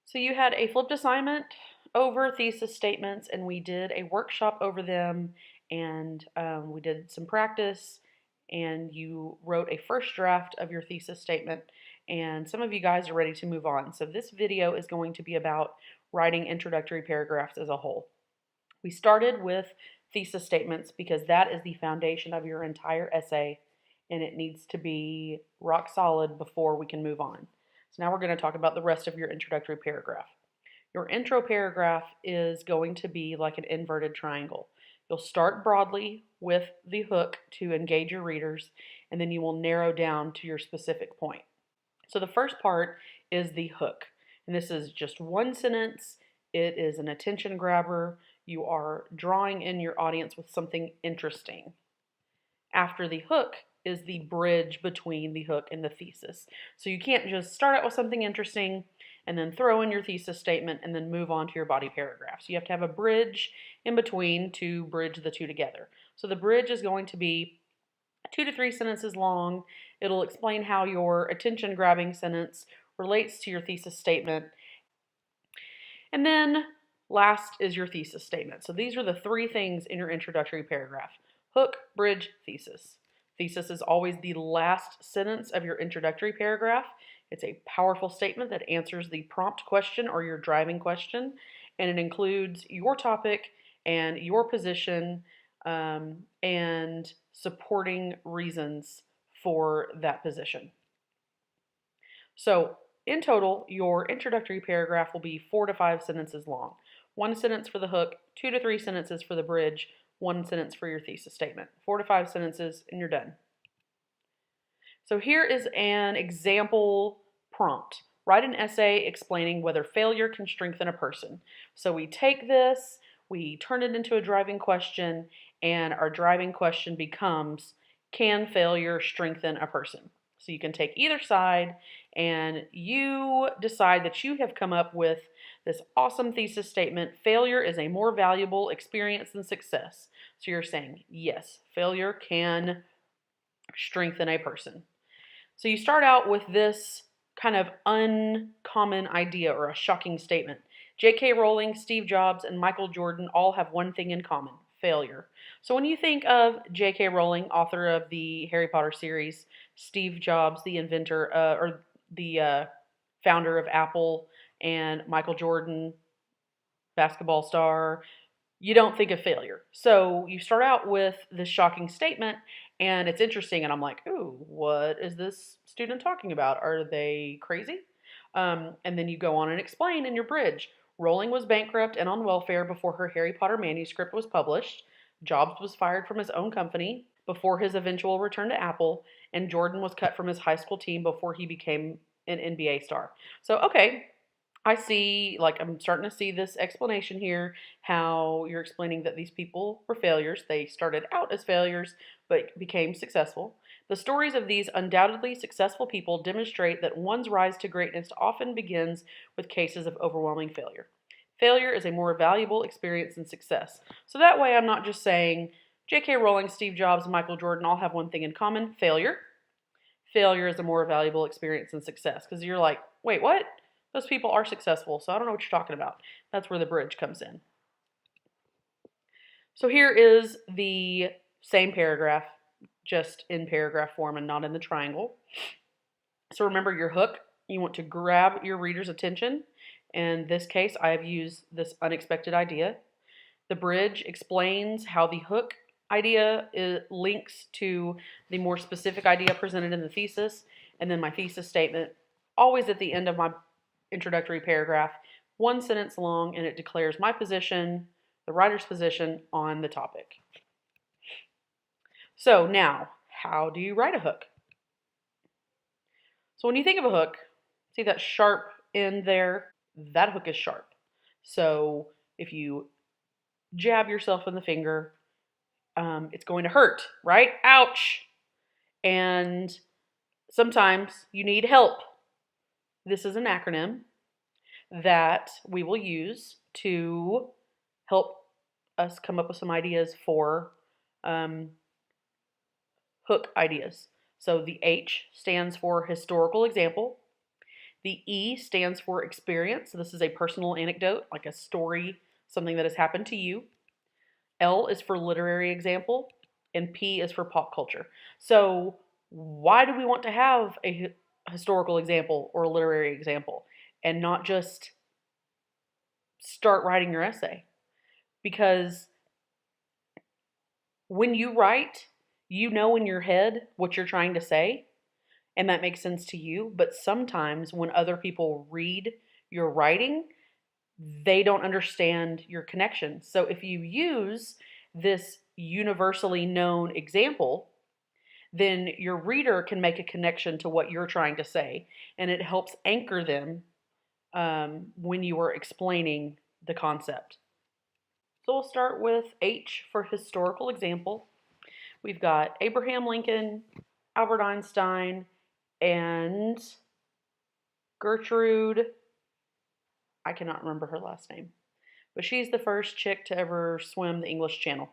So you had a flipped assignment over thesis statements, and we did a workshop over them, and we did some practice, and you wrote a first draft of your thesis statement, and some of you guys are ready to move on. So this video is going to be about writing introductory paragraphs as a whole. We started with thesis statements because that is the foundation of your entire essay, and it needs to be rock solid before we can move on. So now we're going to talk about the rest of your introductory paragraph. Your intro paragraph is going to be like an inverted triangle. You'll start broadly with the hook to engage your readers, and then you will narrow down to your specific point. So the first part is the hook, and this is just one sentence. It is an attention grabber. You are drawing in your audience with something interesting. After the hook is the bridge between the hook and the thesis. So you can't just start out with something interesting and then throw in your thesis statement and then move on to your body paragraph. So you have to have a bridge in between to bridge the two together. So the bridge is going to be 2 to 3 sentences long. It'll explain how your attention grabbing sentence relates to your thesis statement. And then last is your thesis statement. So these are the 3 things in your introductory paragraph: hook, bridge, thesis. Thesis is always the last sentence of your introductory paragraph. It's a powerful statement that answers the prompt question or your driving question, and it includes your topic and your position and supporting reasons for that position. So in total, your introductory paragraph will be 4 to 5 sentences long. 1 sentence for the hook, 2 to 3 sentences for the bridge, 1 sentence for your thesis statement. 4 to 5 sentences and you're done. So here is an example prompt. Write an essay explaining whether failure can strengthen a person. So we take this, we turn it into a driving question, and our driving question becomes, can failure strengthen a person? So you can take either side and you decide that you have come up with this awesome thesis statement: failure is a more valuable experience than success. So you're saying, yes, failure can strengthen a person. So you start out with this kind of uncommon idea or a shocking statement. J.K. Rowling, Steve Jobs, and Michael Jordan all have one thing in common: failure. So when you think of J.K. Rowling, author of the Harry Potter series, Steve Jobs, the inventor or the founder of Apple, and Michael Jordan, basketball star, you don't think of failure. So you start out with this shocking statement, and it's interesting, and I'm like, ooh, what is this student talking about? Are they crazy? And then you go on and explain in your bridge. Rowling was bankrupt and on welfare before her Harry Potter manuscript was published. Jobs was fired from his own company before his eventual return to Apple, and Jordan was cut from his high school team before he became an NBA star. So, okay, I see, like, I'm starting to see this explanation here, how you're explaining that these people were failures. They started out as failures, but became successful. The stories of these undoubtedly successful people demonstrate that one's rise to greatness often begins with cases of overwhelming failure. Failure is a more valuable experience than success. So that way I'm not just saying J.K. Rowling, Steve Jobs, and Michael Jordan all have one thing in common: failure. Failure is a more valuable experience than success. Because you're like, wait, what? Those people are successful, so I don't know what you're talking about. That's where the bridge comes in. So here is the same paragraph, just in paragraph form and not in the triangle. So remember your hook. You want to grab your reader's attention. In this case, I have used this unexpected idea. The bridge explains how the hook idea links to the more specific idea presented in the thesis. And then my thesis statement, always at the end of my introductory paragraph, 1 sentence long, and it declares my position, the writer's position, on the topic. So now, how do you write a hook? So when you think of a hook, see that sharp end there? That hook is sharp. So if you jab yourself in the finger, it's going to hurt, right? Ouch! And sometimes you need help. This is an acronym that we will use to help us come up with some ideas for hook ideas. So the H stands for historical example. The E stands for experience. So this is a personal anecdote, like a story, something that has happened to you. L is for literary example, and P is for pop culture. So why do we want to have a historical example or a literary example and not just start writing your essay? Because when you write, you know in your head what you're trying to say, and that makes sense to you. But sometimes when other people read your writing, they don't understand your connection. So if you use this universally known example, then your reader can make a connection to what you're trying to say, and it helps anchor them when you are explaining the concept. So we'll start with H for historical example. We've got Abraham Lincoln, Albert Einstein, and Gertrude. I cannot remember her last name, but she's the first chick to ever swim the English Channel.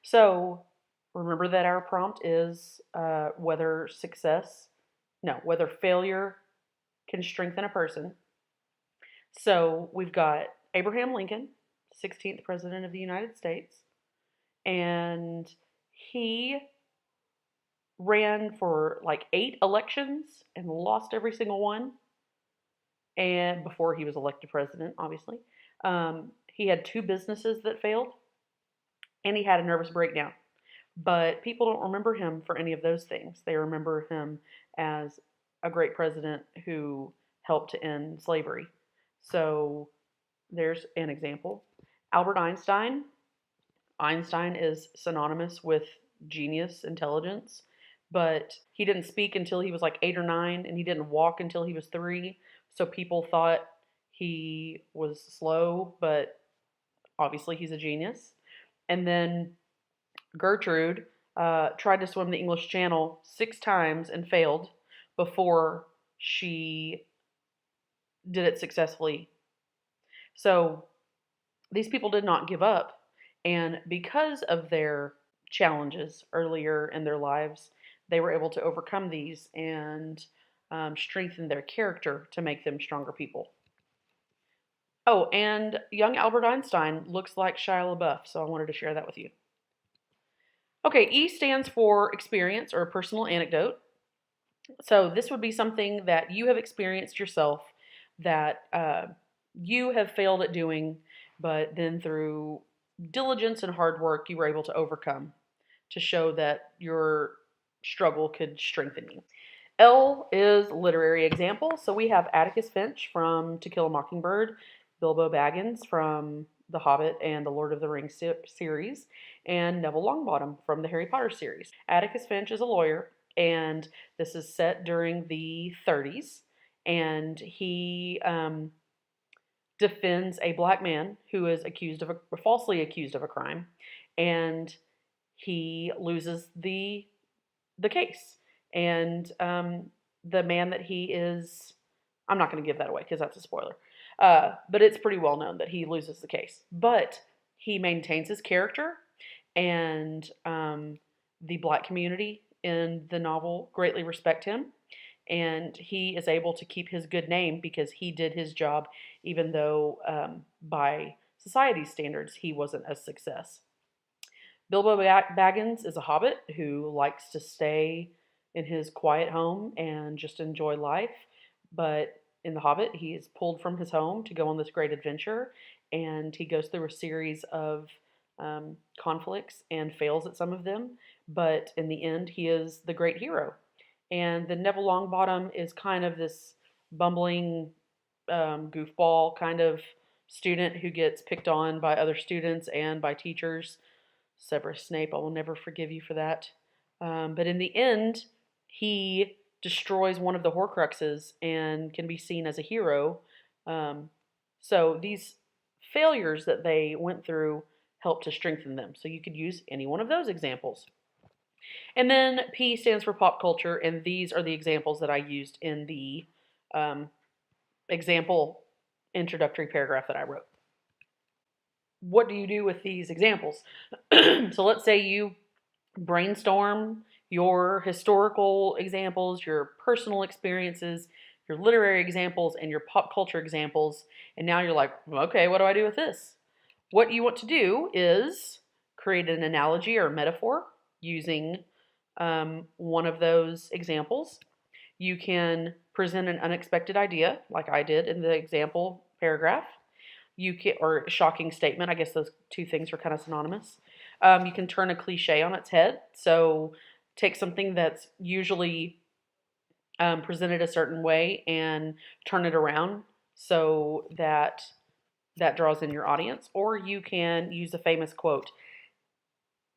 So remember that our prompt is whether failure can strengthen a person. So we've got Abraham Lincoln, 16th President of the United States, and he ran for like 8 elections and lost every single one. And before he was elected president, obviously, he had 2 businesses that failed, and he had a nervous breakdown. But people don't remember him for any of those things. They remember him as a great president who helped to end slavery. So there's an example. Albert Einstein. Einstein is synonymous with genius, intelligence, but he didn't speak until he was like 8 or 9, and he didn't walk until he was 3. So people thought he was slow, but obviously he's a genius. And then Gertrude tried to swim the English Channel 6 times and failed before she did it successfully. So these people did not give up. And because of their challenges earlier in their lives, they were able to overcome these and strengthen their character to make them stronger people. Oh, and young Albert Einstein looks like Shia LaBeouf, so I wanted to share that with you. Okay, E stands for experience or personal anecdote. So this would be something that you have experienced yourself that you have failed at doing, but then through diligence and hard work, you were able to overcome to show that your struggle could strengthen you. L is literary example. So we have Atticus Finch from To Kill a Mockingbird, Bilbo Baggins from The Hobbit and the Lord of the Rings series, and Neville Longbottom from the Harry Potter series. Atticus Finch is a lawyer, and this is set during the 30s, and he defends a black man who is falsely accused of a crime, and he loses the case. And the man that he is, I'm not going to give that away because that's a spoiler. But it's pretty well known that he loses the case. But he maintains his character, and the black community in the novel greatly respect him. And he is able to keep his good name because he did his job, even though by society's standards he wasn't a success. Bilbo Baggins is a hobbit who likes to stay in his quiet home and just enjoy life. But in The Hobbit, he is pulled from his home to go on this great adventure, and he goes through a series of conflicts and fails at some of them. But in the end, he is the great hero. And the Neville Longbottom is kind of this bumbling goofball kind of student who gets picked on by other students and by teachers. Severus Snape, I will never forgive you for that. But in the end, he destroys one of the Horcruxes and can be seen as a hero. So these failures that they went through help to strengthen them. So you could use any one of those examples. And then P stands for pop culture, and these are the examples that I used in the example introductory paragraph that I wrote. What do you do with these examples? So let's say you brainstorm your historical examples, your personal experiences, your literary examples and your pop culture examples, and now you're like, okay, what do I do with this? What you want to do is create an analogy or metaphor using one of those examples. You can present an unexpected idea, like I did in the example paragraph. You can, or shocking statement. I guess those two things are kind of synonymous. You can turn a cliche on its head. So take something that's usually presented a certain way and turn it around so that that draws in your audience. Or you can use a famous quote.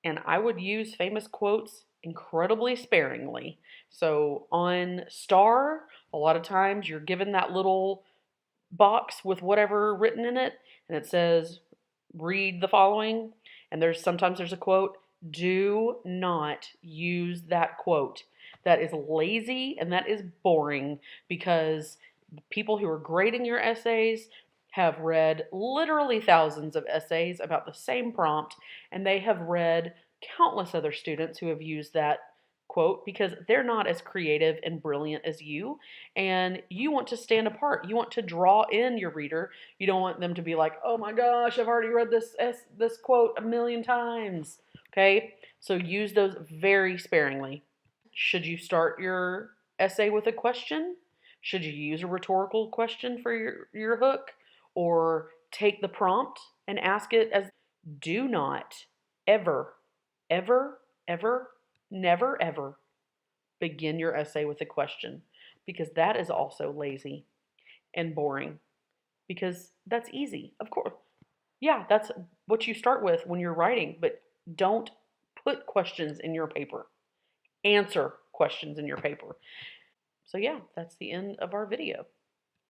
And I would use famous quotes incredibly sparingly. So on Star, a lot of times you're given that little box with whatever written in it, and it says, read the following. And sometimes there's a quote. Do not use that quote. That is lazy and that is boring, because people who are grading your essays have read literally thousands of essays about the same prompt, and they have read countless other students who have used that quote, because they're not as creative and brilliant as you, and you want to stand apart. You want to draw in your reader. You don't want them to be like, oh my gosh, I've already read this quote a million times. Okay, so use those very sparingly. Should you start your essay with a question? Should you use a rhetorical question for your hook? Or take the prompt and ask it as, do not ever, ever, ever, never, ever begin your essay with a question, because that is also lazy and boring, because that's easy. Of course, yeah, that's what you start with when you're writing, but don't put questions in your paper. Answer questions in your paper. So yeah, that's the end of our video.